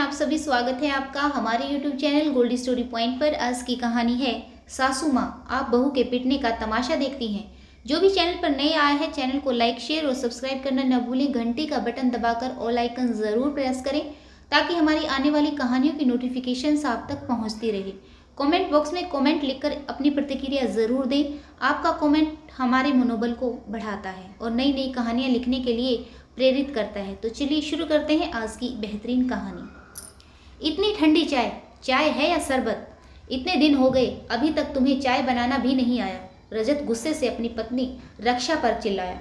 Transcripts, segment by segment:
आप सभी, स्वागत है आपका हमारे YouTube channel Goldy story point पर। आज की कहानी है सासू माँ आप बहू के पिटने का तमाशा देखती हैं। जो भी चैनल पर नए आए हैं चैनल को लाइक शेयर और सब्सक्राइब करना न भूलें। घंटी का बटन दबाकर ऑल आइकन ज़रूर प्रेस करें ताकि हमारी आने वाली कहानियों की नोटिफिकेशन आप तक पहुँचती रहे। कमेंट बॉक्स में कमेंट लिखकर अपनी प्रतिक्रिया ज़रूर दें। आपका कमेंट हमारे मनोबल को बढ़ाता है और नई नई कहानियाँ लिखने के लिए प्रेरित करता है। तो चलिए शुरू करते हैं आज की बेहतरीन कहानी। इतनी ठंडी चाय, चाय है या शरबत? इतने दिन हो गए अभी तक तुम्हें चाय बनाना भी नहीं आया। रजत गुस्से से अपनी पत्नी रक्षा पर चिल्लाया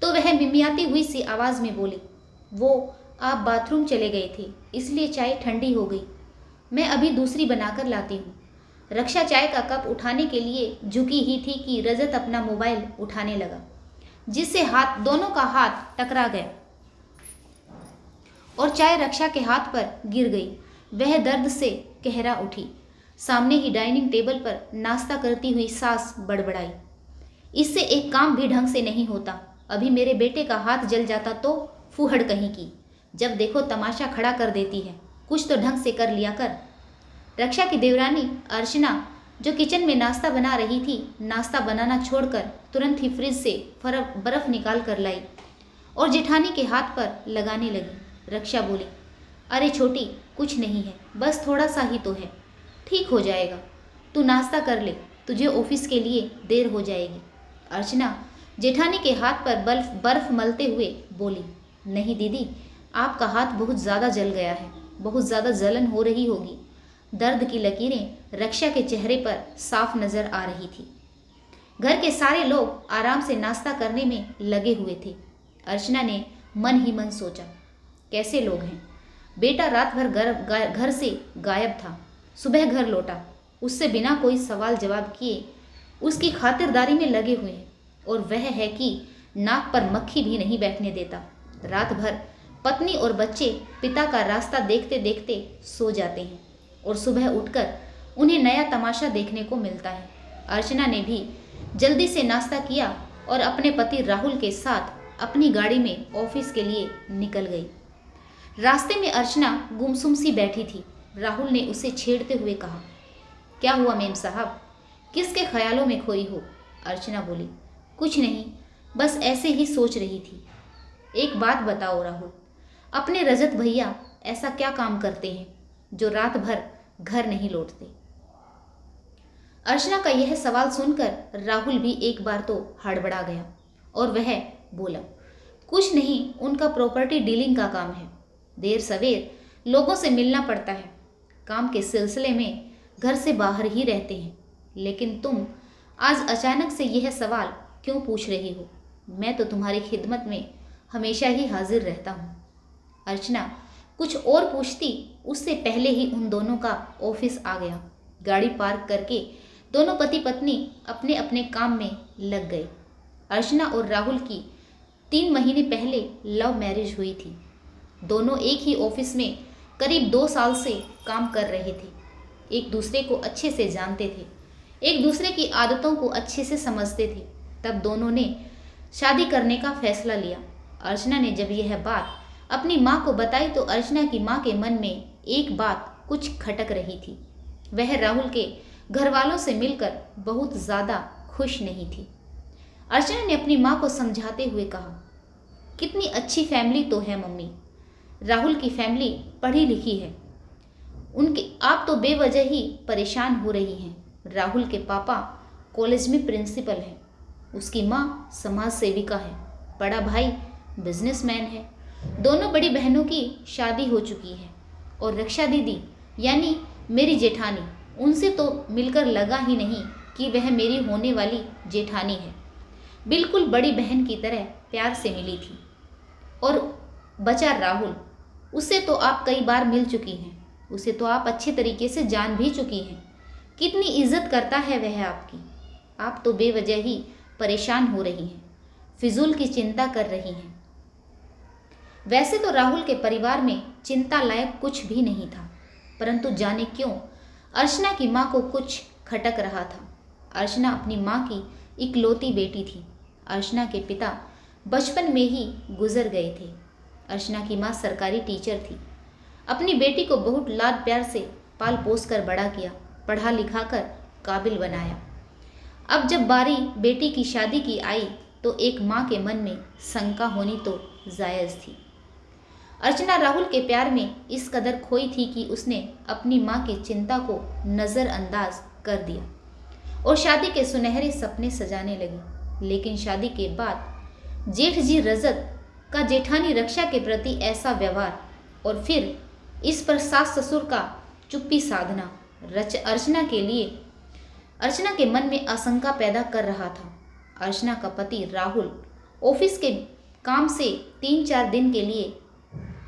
तो वह मिमियाती हुई सी आवाज़ में बोली, वो आप बाथरूम चले गए थे इसलिए चाय ठंडी हो गई। मैं अभी दूसरी बनाकर लाती हूँ। रक्षा चाय का कप उठाने के लिए झुकी ही थी कि रजत अपना मोबाइल उठाने लगा, जिससे दोनों का हाथ टकरा गया और चाय रक्षा के हाथ पर गिर गई। वह दर्द से कहरा उठी। सामने ही डाइनिंग टेबल पर नाश्ता करती हुई सास बड़बड़ाई, इससे एक काम भी ढंग से नहीं होता। अभी मेरे बेटे का हाथ जल जाता तो फूहड़ कहीं की, जब देखो तमाशा खड़ा कर देती है। कुछ तो ढंग से कर लिया कर। रक्षा की देवरानी अर्चना जो किचन में नाश्ता बना रही थी, नाश्ता बनाना छोड़कर तुरंत ही फ्रिज से बर्फ निकाल कर लाई और जेठानी के हाथ पर लगाने लगी। रक्षा बोली, अरे छोटी कुछ नहीं है, बस थोड़ा सा ही तो है, ठीक हो जाएगा। तू नाश्ता कर ले, तुझे ऑफिस के लिए देर हो जाएगी। अर्चना जेठानी के हाथ पर बर्फ मलते हुए बोली, नहीं दीदी, आपका हाथ बहुत ज़्यादा जल गया है, बहुत ज़्यादा जलन हो रही होगी। दर्द की लकीरें रक्षा के चेहरे पर साफ नजर आ रही थी। घर के सारे लोग आराम से नाश्ता करने में लगे हुए थे। अर्चना ने मन ही मन सोचा, कैसे लोग हैं। बेटा रात भर घर से गायब था, सुबह घर लौटा, उससे बिना कोई सवाल जवाब किए उसकी खातिरदारी में लगे हुए हैं, और वह है कि नाक पर मक्खी भी नहीं बैठने देता। रात भर पत्नी और बच्चे पिता का रास्ता देखते देखते सो जाते हैं और सुबह उठकर उन्हें नया तमाशा देखने को मिलता है। अर्चना ने भी जल्दी से नाश्ता किया और अपने पति राहुल के साथ अपनी गाड़ी में ऑफिस के लिए निकल गई। रास्ते में अर्चना गुमसुम सी बैठी थी। राहुल ने उसे छेड़ते हुए कहा, क्या हुआ मेम साहब, किसके ख्यालों में खोई हो? अर्चना बोली, कुछ नहीं, बस ऐसे ही सोच रही थी। एक बात बताओ राहुल, अपने रजत भैया ऐसा क्या काम करते हैं जो रात भर घर नहीं लौटते? अर्चना का यह सवाल सुनकर राहुल भी एक बार तो हड़बड़ा गया और वह बोला, कुछ नहीं, उनका प्रॉपर्टी डीलिंग का काम है। देर सवेर लोगों से मिलना पड़ता है, काम के सिलसिले में घर से बाहर ही रहते हैं। लेकिन तुम आज अचानक से यह सवाल क्यों पूछ रही हो? मैं तो तुम्हारी खिदमत में हमेशा ही हाजिर रहता हूँ। अर्चना कुछ और पूछती उससे पहले ही उन दोनों का ऑफिस आ गया। गाड़ी पार्क करके दोनों पति पत्नी अपने अपने काम में लग गए। अर्चना और राहुल की 3 महीने पहले लव मैरिज हुई थी। दोनों एक ही ऑफिस में करीब 2 साल से काम कर रहे थे। एक दूसरे को अच्छे से जानते थे, एक दूसरे की आदतों को अच्छे से समझते थे। तब दोनों ने शादी करने का फैसला लिया। अर्चना ने जब यह बात अपनी माँ को बताई तो अर्चना की माँ के मन में एक बात कुछ खटक रही थी। वह राहुल के घर वालों से मिलकर बहुत ज़्यादा खुश नहीं थी। अर्चना ने अपनी माँ को समझाते हुए कहा, कितनी अच्छी फैमिली तो है मम्मी, राहुल की फैमिली पढ़ी लिखी है, उनके आप तो बेवजह ही परेशान हो रही हैं। राहुल के पापा कॉलेज में प्रिंसिपल हैं, उसकी माँ समाज सेविका है, बड़ा भाई बिजनेसमैन है, दोनों बड़ी बहनों की शादी हो चुकी है और रक्षा दीदी यानी मेरी जेठानी, उनसे तो मिलकर लगा ही नहीं कि वह मेरी होने वाली जेठानी है। बिल्कुल बड़ी बहन की तरह प्यार से मिली थी। और बचा राहुल, उससे तो आप कई बार मिल चुकी हैं, उसे तो आप अच्छे तरीके से जान भी चुकी हैं। कितनी इज्जत करता है वह आपकी। आप तो बेवजह ही परेशान हो रही हैं, फिजूल की चिंता कर रही हैं। वैसे तो राहुल के परिवार में चिंता लायक कुछ भी नहीं था, परंतु जाने क्यों अर्चना की माँ को कुछ खटक रहा था। अर्चना अपनी माँ की इकलौती बेटी थी। अर्चना के पिता बचपन में ही गुजर गए थे। अर्चना की माँ सरकारी टीचर थी। अपनी बेटी को बहुत लाड प्यार से पाल पोस कर बड़ा किया, पढ़ा लिखा कर काबिल बनाया। अब जब बारी बेटी की शादी की आई तो एक माँ के मन में शंका होनी तो जायज़ थी। अर्चना राहुल के प्यार में इस कदर खोई थी कि उसने अपनी माँ की चिंता को नज़रअंदाज कर दिया और शादी के सुनहरे सपने सजाने लगी। लेकिन शादी के बाद जेठ जी रजत का जेठानी रक्षा के प्रति ऐसा व्यवहार और फिर इस पर सास ससुर का चुप्पी साधना अर्चना के मन में आशंका पैदा कर रहा था। अर्चना का पति राहुल ऑफिस के काम से 3-4 दिन के लिए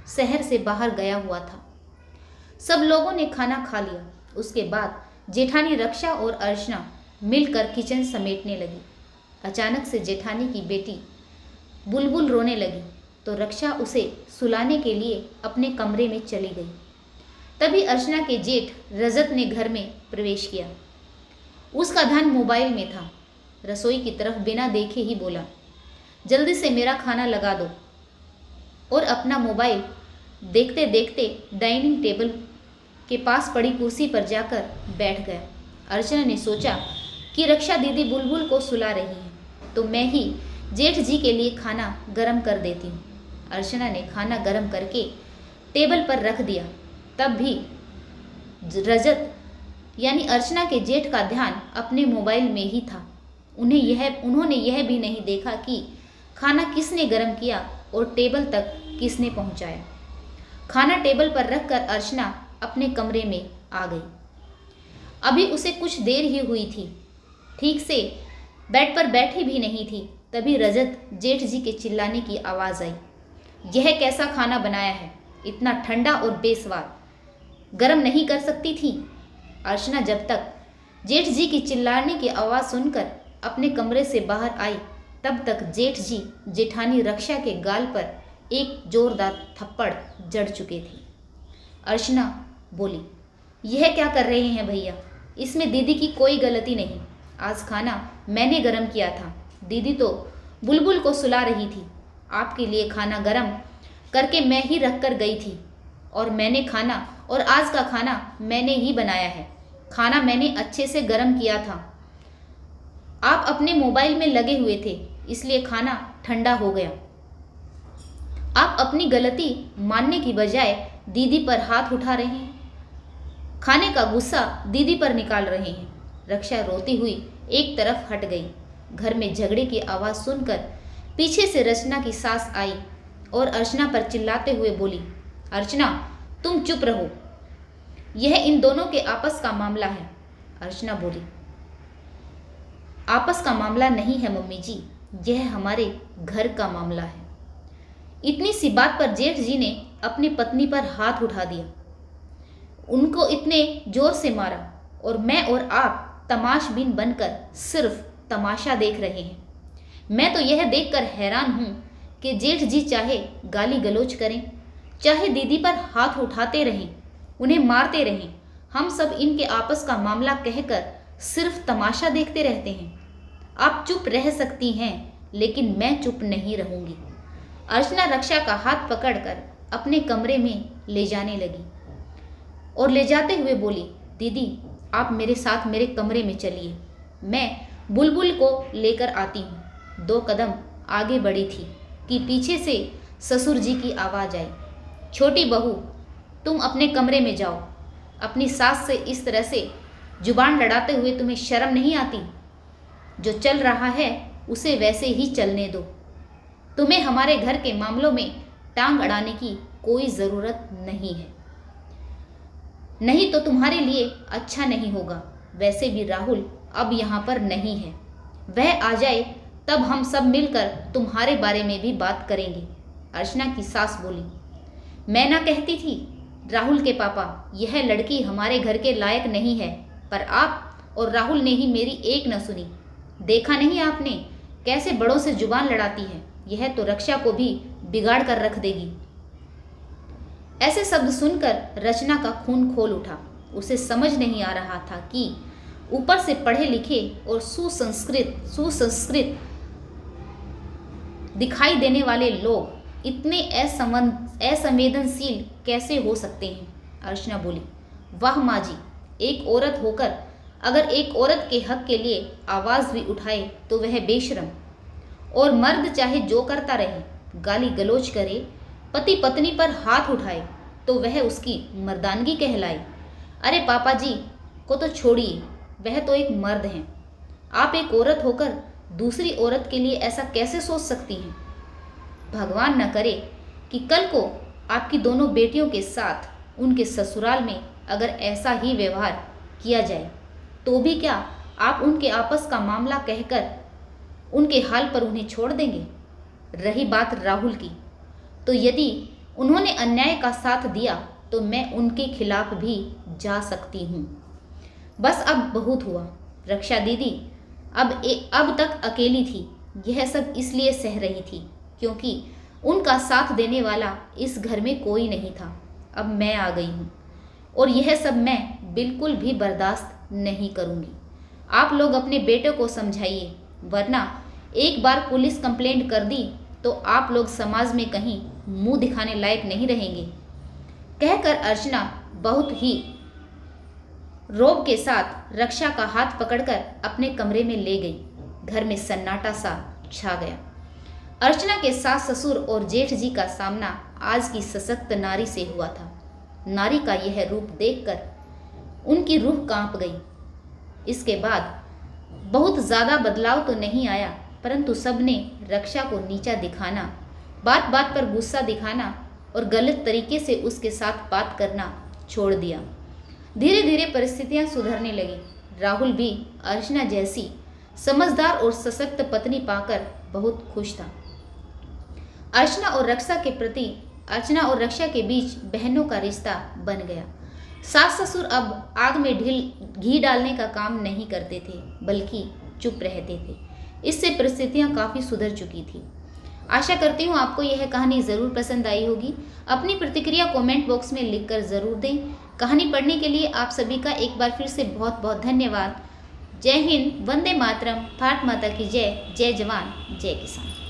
शहर से बाहर गया हुआ था। सब लोगों ने खाना खा लिया। उसके बाद जेठानी रक्षा और अर्चना मिलकर किचन समेटने लगी। अचानक से जेठानी की बेटी बुलबुल रोने लगी तो रक्षा उसे सुलाने के लिए अपने कमरे में चली गई। तभी अर्चना के जेठ रजत ने घर में प्रवेश किया। उसका ध्यान मोबाइल में था। रसोई की तरफ बिना देखे ही बोला, जल्दी से मेरा खाना लगा दो, और अपना मोबाइल देखते देखते डाइनिंग टेबल के पास पड़ी कुर्सी पर जाकर बैठ गया। अर्चना ने सोचा कि रक्षा दीदी बुलबुल को सुला रही है तो मैं ही जेठ जी के लिए खाना गरम कर देती हूँ। अर्चना ने खाना गरम करके टेबल पर रख दिया। तब भी रजत यानी अर्चना के जेठ का ध्यान अपने मोबाइल में ही था। उन्होंने यह भी नहीं देखा कि खाना किसने गरम किया और टेबल तक किसने पहुंचाया। खाना टेबल पर रखकर अर्चना अपने कमरे में आ गई। अभी उसे कुछ देर ही हुई थी, ठीक से बेड पर बैठी भी नहीं थी। तभी रजत जेठ जी के चिल्लाने की आवाज़ आई, यह कैसा खाना बनाया है, इतना ठंडा और बेस्वाद, गरम नहीं कर सकती थी। अर्चना जब तक जेठ जी की चिल्लाने की आवाज़ सुनकर अपने कमरे से बाहर आई तब तक जेठ जी जेठानी रक्षा के गाल पर एक जोरदार थप्पड़ जड़ चुके थे। अर्चना बोली, यह क्या कर रहे हैं भैया, इसमें दीदी की कोई गलती नहीं। आज खाना मैंने गरम किया था, दीदी तो बुलबुल को सुला रही थी। आपके लिए खाना गरम करके मैं ही रख कर गई थी और आज का खाना मैंने ही बनाया है। खाना मैंने अच्छे से गरम किया था। आप अपने मोबाइल में लगे हुए थे इसलिए खाना ठंडा हो गया। आप अपनी गलती मानने की बजाय दीदी पर हाथ उठा रहे हैं, खाने का गुस्सा दीदी पर निकाल रहे हैं। रक्षा रोती हुई एक तरफ हट गई। घर में झगड़े की आवाज़ सुनकर पीछे से रचना की सास आई और अर्चना पर चिल्लाते हुए बोली, अर्चना तुम चुप रहो, यह इन दोनों के आपस का मामला है। अर्चना बोली, आपस का मामला नहीं है मम्मी जी, यह हमारे घर का मामला है। इतनी सी बात पर जेठ जी ने अपनी पत्नी पर हाथ उठा दिया, उनको इतने जोर से मारा और मैं और आप तमाशबीन बनकर सिर्फ तमाशा देख रहे हैं। मैं तो यह देखकर हैरान हूँ कि जेठ जी चाहे गाली गलौज करें, चाहे दीदी पर हाथ उठाते रहें, उन्हें मारते रहें, हम सब इनके आपस का मामला कहकर सिर्फ तमाशा देखते रहते हैं। आप चुप रह सकती हैं लेकिन मैं चुप नहीं रहूँगी। अर्चना रक्षा का हाथ पकड़कर अपने कमरे में ले जाने लगी और ले जाते हुए बोली, दीदी आप मेरे साथ मेरे कमरे में चलिए, मैं बुलबुल को लेकर आती हूँ। 2 कदम आगे बढ़ी थी कि पीछे से ससुर जी की आवाज़ आई, छोटी बहू तुम अपने कमरे में जाओ। अपनी सास से इस तरह से जुबान लड़ाते हुए तुम्हें शर्म नहीं आती? जो चल रहा है उसे वैसे ही चलने दो। तुम्हें हमारे घर के मामलों में टांग अड़ाने की कोई ज़रूरत नहीं है, नहीं तो तुम्हारे लिए अच्छा नहीं होगा। वैसे भी राहुल अब यहाँ पर नहीं है, वह आ जाए तब हम सब मिलकर तुम्हारे बारे में भी बात करेंगे। अर्चना की सास बोली, मैं ना कहती थी राहुल के पापा, यह लड़की हमारे घर के लायक नहीं है, पर आप और राहुल ने ही मेरी एक न सुनी। देखा नहीं आपने कैसे बड़ों से जुबान लड़ाती है, यह तो रक्षा को भी बिगाड़ कर रख देगी। ऐसे शब्द सुनकर रचना का खून खोल उठा। उसे समझ नहीं आ रहा था कि ऊपर से पढ़े लिखे और सुसंस्कृत दिखाई देने वाले लोग इतने असंवेदनशील कैसे हो सकते हैं? अर्चना बोली। वाह माँ जी, एक औरत होकर अगर एक औरत के हक के लिए आवाज़ भी उठाए तो वह बेशरम, और मर्द चाहे जो करता रहे, गाली गलौज करे, पति पत्नी पर हाथ उठाए तो वह उसकी मर्दानगी कहलाए। अरे पापा जी को तो छोड़िए, वह तो एक मर्द हैं। आप एक औरत होकर दूसरी औरत के लिए ऐसा कैसे सोच सकती हैं? भगवान न करे कि कल को आपकी दोनों बेटियों के साथ उनके ससुराल में अगर ऐसा ही व्यवहार किया जाए तो भी क्या आप उनके आपस का मामला कहकर उनके हाल पर उन्हें छोड़ देंगे? रही बात राहुल की, तो यदि उन्होंने अन्याय का साथ दिया तो मैं उनके खिलाफ भी जा सकती हूँ। बस अब बहुत हुआ। रक्षा दीदी अब तक अकेली थी। यह सब इसलिए सह रही थी क्योंकि उनका साथ देने वाला इस घर में कोई नहीं था। अब मैं आ गई हूँ और यह सब मैं बिल्कुल भी बर्दाश्त नहीं करूँगी। आप लोग अपने बेटे को समझाइए, वरना एक बार पुलिस कंप्लेंट कर दी तो आप लोग समाज में कहीं मुंह दिखाने लायक नहीं रहेंगे। कहकर अर्चना बहुत ही रोब के साथ रक्षा का हाथ पकड़कर अपने कमरे में ले गई। घर में सन्नाटा सा छा गया। अर्चना के सास ससुर और जेठ जी का सामना आज की सशक्त नारी से हुआ था। नारी का यह रूप देखकर उनकी रूह कांप गई। इसके बाद बहुत ज़्यादा बदलाव तो नहीं आया, परंतु सबने रक्षा को नीचा दिखाना, बात बात पर गुस्सा दिखाना और गलत तरीके से उसके साथ बात करना छोड़ दिया। धीरे धीरे परिस्थितियां सुधरने लगी। राहुल भी अर्चना जैसी समझदार और सशक्त पत्नी पाकर बहुत खुश था। अर्चना और रक्षा के बीच बहनों का रिश्ता बन गया। सास ससुर अब आग में घी डालने का काम नहीं करते थे, बल्कि चुप रहते थे। इससे परिस्थितियां काफ़ी सुधर चुकी थी। आशा करती हूँ आपको यह कहानी ज़रूर पसंद आई होगी। अपनी प्रतिक्रिया कमेंट बॉक्स में लिखकर ज़रूर दें। कहानी पढ़ने के लिए आप सभी का एक बार फिर से बहुत बहुत धन्यवाद। जय हिंद, वंदे मातरम, भारत माता की जय, जय जवान जय किसान।